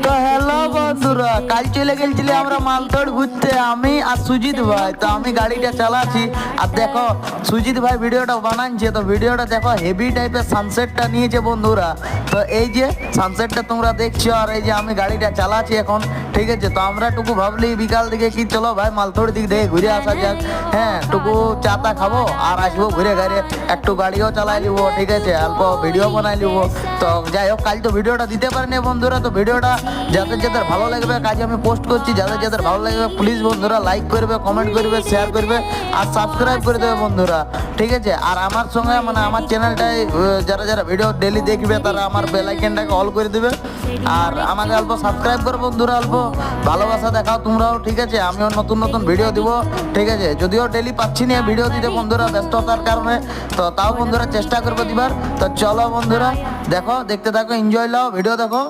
তো হ্যালো বন্ধুরা, কাল চলে গেছিলি আমরা মালতোড় ঘুরতে, আমি আর সুজিত ভাই। তো আমি গাড়িটা চালাচ্ছি আর দেখো সুজিত ভাই ভিডিওটা বানাচ্ছে। তো ভিডিওটা দেখো হেভি টাইপের সানসেটটা নিয়েছে বন্ধুরা। তো এই যে সানসেটটা তোমরা দেখছো আর এই যে আমি গাড়িটা চালাচ্ছি এখন, ঠিক আছে। তো আমরা টুকু ভাবলি বিকাল দিকে কি চলো ভাই মালতোড় দিক দিয়ে ঘুরে আসা যাক। হ্যাঁ, টুকু চাটা খাবো আর আসবো ঘুরে ঘুরে, একটু গাড়িও চালাই নিবো, ঠিক আছে, অল্প ভিডিও বানাই নিবো। তো যাই হোক, কাল তো ভিডিওটা দিতে পারিনি বন্ধুরা। তো ভিডিওটা যাদের যাদের ভালো লাগবে কাজে আমি পোস্ট করছি, যাদের যাদের ভালো লাগবে প্লিজ বন্ধুরা লাইক করবে, কমেন্ট করবে, শেয়ার করবে আর সাবস্ক্রাইব করে দেবে বন্ধুরা, ঠিক আছে। আর আমার সঙ্গে মানে আমার চ্যানেলটায় যারা যারা ভিডিও ডেলি দেখবে তারা আমার বেল আইকনটাকে অল করে দেবে আর আমাকে অল্প সাবস্ক্রাইব করো বন্ধুরা, অল্প ভালোবাসা দেখাও তোমরাও, ঠিক আছে। আমিও নতুন নতুন ভিডিও দিব, ঠিক আছে। যদিও ডেলি পাচ্ছি না ভিডিও দিতে বন্ধুরা ব্যস্ততার কারণে, তো তাও বন্ধুরা চেষ্টা করবো দিবার। তো চলো বন্ধুরা দেখো, দেখতে থাকো, এনজয় নাও, ভিডিও দেখো।